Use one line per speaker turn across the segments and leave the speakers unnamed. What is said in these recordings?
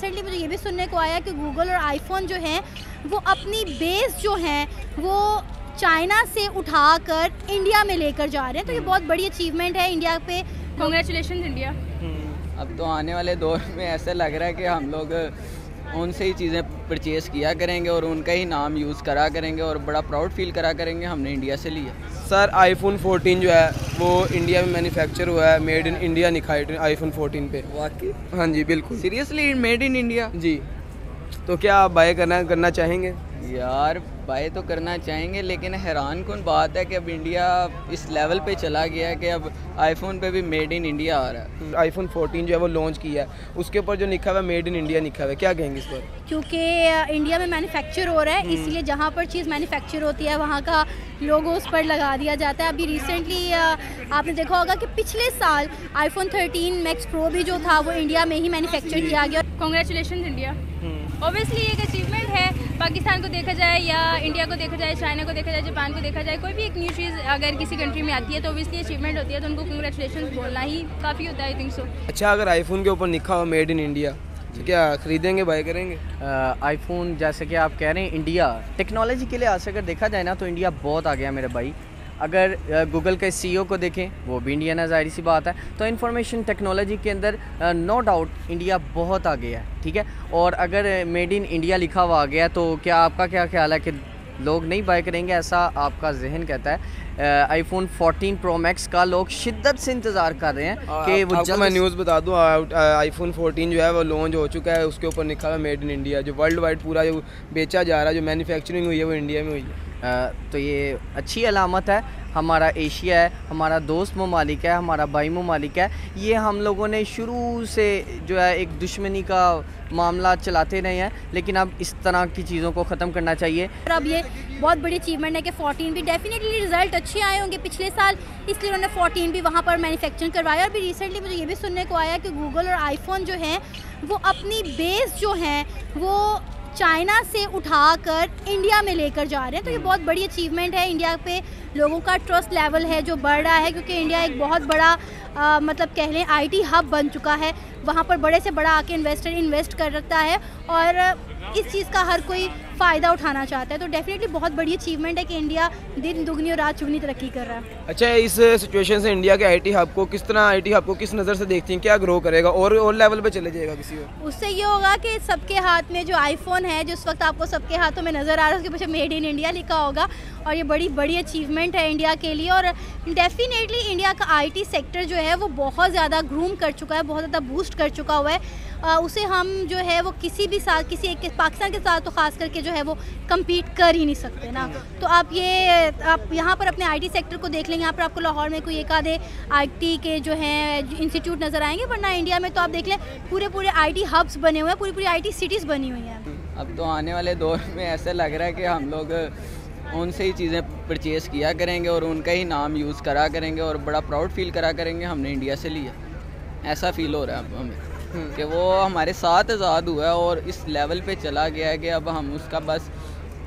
Recently मुझे ये भी सुनने को आया कि गूगल और आईफोन जो हैं वो अपनी बेस जो हैं वो चाइना से उठाकर इंडिया में लेकर जा रहे हैं, तो ये बहुत बड़ी अचीवमेंट है इंडिया पे।
Congratulation India.
अब तो आने वाले दौर में ऐसा लग रहा है कि हम लोग उनसे ही चीज़ें परचेज़ किया करेंगे और उनका ही नाम यूज़ करा करेंगे और बड़ा प्राउड फील करा करेंगे हमने इंडिया से लिया।
सर iPhone 14 जो है वो इंडिया में मैन्युफैक्चर हुआ है, मेड इन इंडिया लिखा है iPhone 14 पे।
वाकई?
हाँ जी बिल्कुल।
Seriously made in India?
जी। तो क्या आप बाय करना चाहेंगे?
यार बाय तो करना चाहेंगे, लेकिन हैरान कुन बात है कि अब इंडिया इस लेवल पे चला गया है कि अब आईफोन पे भी मेड इन इंडिया आ रहा है।
iPhone 14 जो है वो लॉन्च किया है, उसके ऊपर जो लिखा हुआ है मेड इन इंडिया लिखा हुआ है, क्या कहेंगे इस पर?
क्योंकि इंडिया में मैन्युफैक्चर हो रहा है, इसलिए जहाँ पर चीज़ मैन्युफैक्चर होती है वहाँ का लोगो उस पर लगा दिया जाता है। अभी रिसेंटली आपने देखा होगा कि पिछले साल iPhone 13 Max Pro भी जो था वो इंडिया में ही मैन्युफैक्चर किया गया।
Congratulation India. ऑब्वियसली एक अचीवमेट है, पाकिस्तान को देखा जाए या इंडिया को देखा जाए, चाइना को देखा जाए, जापान को देखा जाए, कोई भी एक न्यू चीज़ अगर किसी कंट्री में आती है तो ऑब्वियसली अचीवमेंट होती है, तो उनको कांग्रेचुलेशन बोलना ही काफ़ी होता है। I think so.
अच्छा, अगर आईफोन के ऊपर लिखा हुआ मेड इन इंडिया तो क्या खरीदेंगे, बाय करेंगे?
आईफोन जैसे कि आप कह रहे हैं इंडिया टेक्नोलॉजी के लिहाज से अगर देखा जाए ना तो इंडिया बहुत आ गया मेरे भाई। अगर गूगल के CEO को देखें वो भी इंडियन है, ज़ाहिर सी बात है। तो इन्फॉर्मेशन टेक्नोलॉजी के अंदर नो डाउट इंडिया बहुत आ गया है, ठीक है। और अगर मेड इन इंडिया लिखा हुआ आ गया तो क्या आपका क्या ख्याल है कि लोग नहीं बाय करेंगे? ऐसा आपका जहन कहता है। iPhone 14 Pro Max का लोग शिद्दत से इंतज़ार कर रहे हैं कि वो
आपको मैं न्यूज़ बता दूं, iPhone 14 जो है वो लॉन्च हो चुका है, उसके ऊपर लिखा हुआ है मेड इन इंडिया। जो वर्ल्ड वाइड पूरा जो बेचा जा रहा है, जो मैन्युफैक्चरिंग हुई है वो इंडिया में हुई है।
तो ये अच्छी अलामत है। हमारा एशिया है, हमारा दोस्त ममालिक है, हमारा भाई ममालिक है। ये हम लोगों ने शुरू से जो है एक दुश्मनी का मामला चलाते रहे हैं, लेकिन अब इस तरह की चीज़ों को ख़त्म करना चाहिए।
और अब ये बहुत बड़ी अचीवमेंट है कि 14 भी डेफिनेटली रिजल्ट अच्छे आए होंगे पिछले साल, इसलिए उन्होंने 14 भी वहाँ पर मैन्युफैक्चरिंग करवाया। और भी रिसेंटली मुझे ये भी सुनने को आया कि गूगल और आईफोन जो हैं वो अपनी बेस जो हैं वो चाइना से उठाकर इंडिया में लेकर जा रहे हैं, तो ये बहुत बड़ी अचीवमेंट है। इंडिया पे लोगों का ट्रस्ट लेवल है जो बढ़ रहा है, क्योंकि इंडिया एक बहुत बड़ा मतलब कह लें IT हब बन चुका है। वहाँ पर बड़े से बड़ा आके इन्वेस्टर इन्वेस्ट कर रखता है और इस चीज़ का हर कोई फ़ायदा उठाना चाहता है। तो डेफिनेटली बहुत बड़ी अचीवमेंट है कि इंडिया दिन दुगनी और रात चुगनी तरक्की कर रहा है।
अच्छा, इस सिचुएशन से इंडिया के IT हब को किस नज़र से देखती हैं? क्या ग्रो करेगा और लेवल पे चले जाएगा किसी और?
उससे ये होगा कि सबके हाथ में जो आईफोन है, जो इस वक्त आपको सबके हाथों में नज़र आ रहा है, उसके पीछे मेड इन इंडिया लिखा होगा और ये बड़ी बड़ी अचीवमेंट है इंडिया के लिए। और डेफिनेटली इंडिया का IT सेक्टर जो है वो बहुत ज़्यादा ग्रूम कर चुका है, बहुत ज़्यादा बूस्ट कर चुका हुआ है। उसे हम जो है वो किसी भी साथ किसी एक पाकिस्तान के साथ तो ख़ास करके जो है वो कम्पीट कर ही नहीं सकते ना। तो आप यहाँ पर अपने IT सेक्टर को देख लेंगे, यहाँ पर आपको लाहौर में कोई एक आधे IT के जो हैं इंस्टीट्यूट नज़र आएंगे, वरना इंडिया में तो आप देख लें पूरे IT हब्स बने हुए हैं, पूरी IT सिटीज़ बनी हुई हैं।
अब तो आने वाले दौर में ऐसा लग रहा है कि हम लोग उनसे ही चीज़ें परचेज़ किया करेंगे और उनका ही नाम यूज़ करा करेंगे और बड़ा प्राउड फील करा करेंगे हमने इंडिया से लिया। ऐसा फील हो रहा है अब हमें कि वो हमारे साथ आज़ाद हुआ है और इस लेवल पे चला गया है कि अब हम उसका बस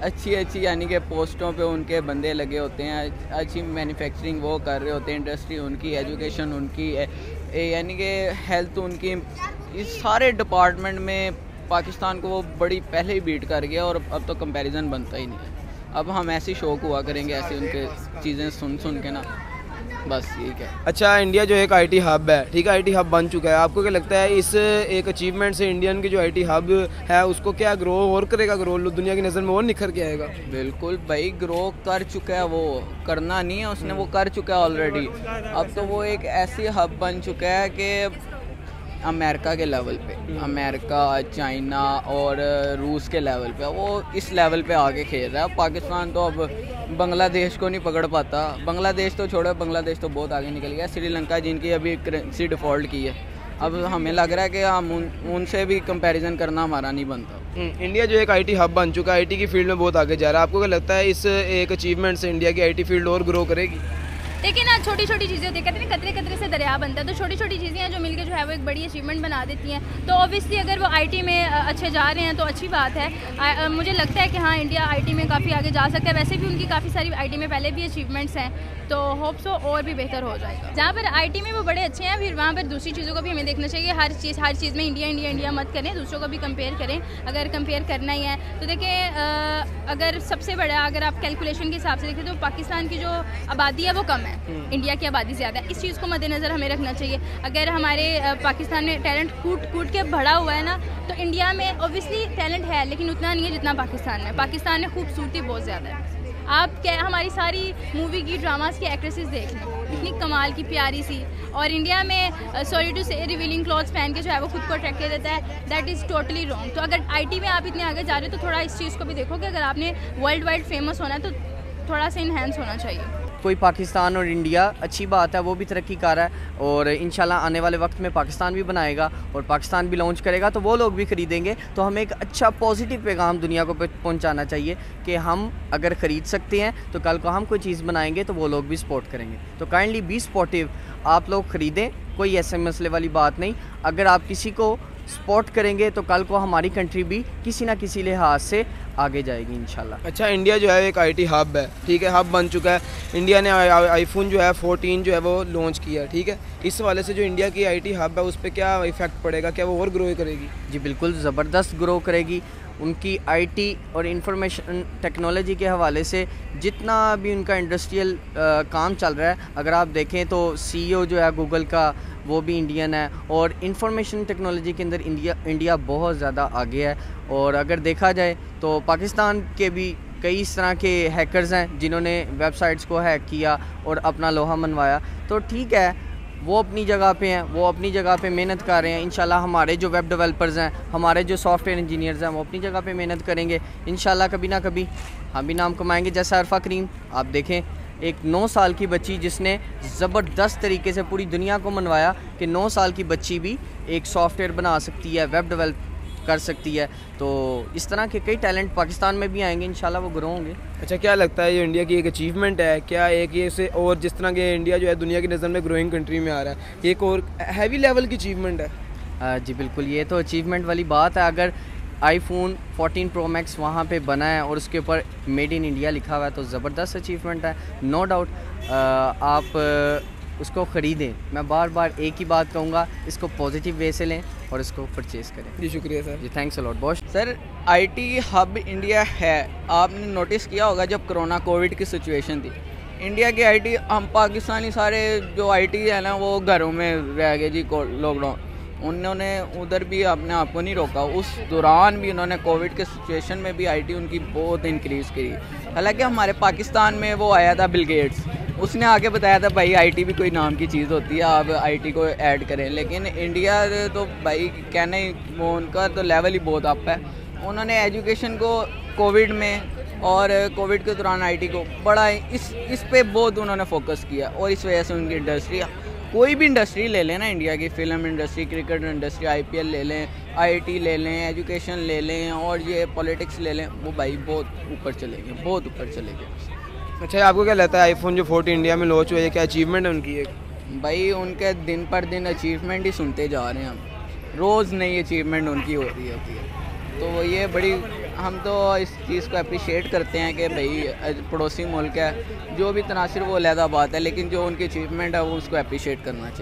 अच्छी यानी कि पोस्टों पे उनके बंदे लगे होते हैं, अच्छी मैन्युफैक्चरिंग वो कर रहे होते हैं, इंडस्ट्री उनकी, एजुकेशन उनकी, यानी कि हेल्थ उनकी, इस सारे डिपार्टमेंट में पाकिस्तान को वो बड़ी पहले ही बीट कर गया और अब तो कंपैरिजन बनता ही नहीं है। अब हम ऐसे शौक हुआ करेंगे ऐसे उनके चीज़ें सुन के ना, बस ठीक है।
अच्छा, इंडिया जो एक IT हब है, ठीक है, IT हब बन चुका है, आपको क्या लगता है इस एक अचीवमेंट से इंडियन की जो IT हब है उसको क्या ग्रो और करेगा? ग्रो दुनिया की नज़र में और निखर के आएगा?
बिल्कुल भाई, ग्रो कर चुका है, वो करना नहीं है उसने, वो कर चुका है ऑलरेडी। अब तो वो एक ऐसी हब बन चुका है कि अमेरिका के लेवल पे, अमेरिका, चाइना और रूस के लेवल पे वो इस लेवल पे आके खेल रहा है। पाकिस्तान तो अब बांग्लादेश को नहीं पकड़ पाता, बांग्लादेश तो छोड़ो, बांग्लादेश तो बहुत आगे निकल गया। श्रीलंका जिनकी अभी करेंसी डिफ़ॉल्ट की है, अब हमें लग रहा है कि हम उनसे भी कंपैरिजन करना हमारा नहीं बनता।
इंडिया जो एक IT हब बन चुका है, IT की फील्ड में बहुत आगे जा रहा है, आपको क्या लगता है इस एक अचीवमेंट से इंडिया की IT फील्ड और ग्रो करेगी?
देखिए ना, छोटी छोटी चीज़ें होती है, कहते हैं कतरे कतरे से दरिया बनता है, तो छोटी छोटी चीज़ें हैं जो मिलकर जो है वो एक बड़ी अचीवमेंट बना देती हैं। तो ऑब्वियसली अगर वो आईटी में अच्छे जा रहे हैं तो अच्छी बात है। मुझे लगता है कि हाँ, इंडिया आईटी में काफ़ी आगे जा सकता है। वैसे भी उनकी काफ़ी सारी आईटी में पहले भी अचीवमेंट्स हैं, तो होप सो और भी बेहतर हो जाएगा। जहाँ पर आईटी में वो बड़े अच्छे हैं, फिर वहाँ पर दूसरी चीज़ों को भी हमें देखना चाहिए। हर चीज़ में इंडिया इंडिया इंडिया मत करें, दूसरों को भी कंपेयर करें। अगर कंपेयर करना ही है तो देखिए, अगर सबसे बड़ा अगर आप कैलकुलेशन के हिसाब से देखें तो पाकिस्तान की जो आबादी है वो कम है, इंडिया की आबादी ज़्यादा है। इस चीज़ को मद्देनज़र हमें रखना चाहिए। अगर हमारे पाकिस्तान में टैलेंट कूट के बढ़ा हुआ है ना, तो इंडिया में ऑब्वियसली टैलेंट है लेकिन उतना नहीं है जितना पाकिस्तान में। पाकिस्तान में खूबसूरती बहुत ज़्यादा है। आप क्या हमारी सारी मूवी की ड्रामास की एक्ट्रेसेस देख लें, इतनी कमाल की प्यारी सी, और इंडिया में सॉरी टू से रिवीलिंग क्लॉथ्स पहन के जो है वो खुद को अट्रैक्ट कर देता है। That is totally wrong. तो अगर आईटी में आप इतने आगे जा रहे हो तो थोड़ा इस चीज़ को भी देखो कि अगर आपने वर्ल्ड वाइड फेमस होना है तो थोड़ा सा इन्हेंस होना चाहिए।
कोई पाकिस्तान और इंडिया अच्छी बात है, वो भी तरक्की कर रहा है और इंशाल्लाह आने वाले वक्त में पाकिस्तान भी बनाएगा और पाकिस्तान भी लॉन्च करेगा तो वो लोग भी ख़रीदेंगे। तो हमें एक अच्छा पॉजिटिव पैगाम दुनिया को पहुंचाना चाहिए कि हम अगर ख़रीद सकते हैं तो कल को हम कोई चीज़ बनाएंगे तो वो लोग भी सपोर्ट करेंगे। तो काइंडली बी सपोर्टिव, आप लोग ख़रीदें, कोई ऐसे मसले वाली बात नहीं। अगर आप किसी को सपोर्ट करेंगे तो कल को हमारी कंट्री भी किसी ना किसी लिहाज से आगे जाएगी इंशाल्लाह।
अच्छा, इंडिया जो है एक आईटी हब है, ठीक है, हब बन चुका है। इंडिया ने आईफोन जो है 14 जो है वो लॉन्च किया, ठीक है। इस वाले से जो इंडिया की आईटी हब है उस पर क्या इफेक्ट पड़ेगा, क्या वो और ग्रो करेगी?
जी बिल्कुल, ज़बरदस्त ग्रो करेगी। उनकी आईटी और इंफॉर्मेशन टेक्नोलॉजी के हवाले से जितना भी उनका इंडस्ट्रियल काम चल रहा है, अगर आप देखें तो सीईओ जो है गूगल का वो भी इंडियन है और इंफॉर्मेशन टेक्नोलॉजी के अंदर इंडिया बहुत ज़्यादा आगे है। और अगर देखा जाए तो पाकिस्तान के भी कई इस तरह के हैकर्स हैं जिन्होंने वेबसाइट्स को हैक किया और अपना लोहा मनवाया। तो ठीक है, वो अपनी जगह पे हैं, वो अपनी जगह पे मेहनत कर रहे हैं। इंशाल्लाह हमारे जो वेब डेवलपर्स हैं, हमारे जो सॉफ्टवेयर इंजीनियर्स हैं, वो अपनी जगह पे मेहनत करेंगे। इंशाल्लाह कभी ना कभी हम भी नाम कमाएंगे। जैसा अरफा करीम आप देखें, एक 9 साल की बच्ची जिसने ज़बरदस्त तरीके से पूरी दुनिया को मनवाया कि 9 साल की बच्ची भी एक सॉफ्टवेयर बना सकती है, वेब डेवलप कर सकती है। तो इस तरह के कई टैलेंट पाकिस्तान में भी आएंगे, इंशाल्लाह वो ग्रो होंगे।
अच्छा, क्या लगता है ये इंडिया की एक अचीवमेंट है क्या, एक ये से और जिस तरह के इंडिया जो है दुनिया की नज़र में ग्रोइंग कंट्री में आ रहा है, ये एक और हैवी लेवल की अचीवमेंट है?
जी बिल्कुल, ये तो अचीवमेंट वाली बात है। अगर आईफोन 14 प्रो मैक्स वहाँ पे बना है और उसके ऊपर मेड इन इंडिया लिखा हुआ है तो ज़बरदस्त अचीवमेंट है, नो डाउट। आप उसको ख़रीदें। मैं बार बार एक ही बात कहूँगा, इसको पॉजिटिव वे से लें और इसको परचेज़ करें।
जी शुक्रिया सर।
जी thanks a lot boss.
Sir, IT hub India है। आपने नोटिस किया होगा जब कोविड की सिचुएशन थी, इंडिया की आईटी, हम पाकिस्तानी सारे जो आईटी है ना वो घरों में रह गए जी लॉकडाउन। उन्होंने उधर भी अपने आप को नहीं रोका, उस दौरान भी उन्होंने कोविड के सिचुएशन में भी आईटी उनकी बहुत इंक्रीज़ करी। हालांकि हमारे पाकिस्तान में वो आया था बिल गेट्स, उसने आके बताया था भाई आईटी भी कोई नाम की चीज़ होती है, आप आईटी को ऐड करें। लेकिन इंडिया तो भाई कहना ही, वो उनका तो लेवल ही बहुत अप है। उन्होंने एजुकेशन को कोविड में और कोविड के दौरान आईटी को बड़ा इस पे बहुत उन्होंने फोकस किया और इस वजह से उनकी इंडस्ट्री, कोई भी इंडस्ट्री ले लें ना, इंडिया की film industry, cricket industry, IPL ले लें, आईटी ले लें, एजुकेशन ले लें और ये पॉलिटिक्स ले लें, वो भाई बहुत ऊपर चले गए, बहुत ऊपर चले गए।
अच्छा, आपको क्या लगता है आईफोन जो 14 इंडिया में लॉन्च हुआ है, क्या अचीवमेंट है उनकी? एक
भाई उनके दिन पर दिन अचीवमेंट ही सुनते जा रहे हैं हम, रोज़ नई अचीवमेंट उनकी होती है। तो ये बड़ी, हम तो इस चीज़ को अप्रिशिएट करते हैं कि भाई पड़ोसी मुल्क है, जो भी तनासर वो अलहदा बात है, लेकिन जो उनकी अचीवमेंट है वो उसको अप्रिशिएट करना चाहिए।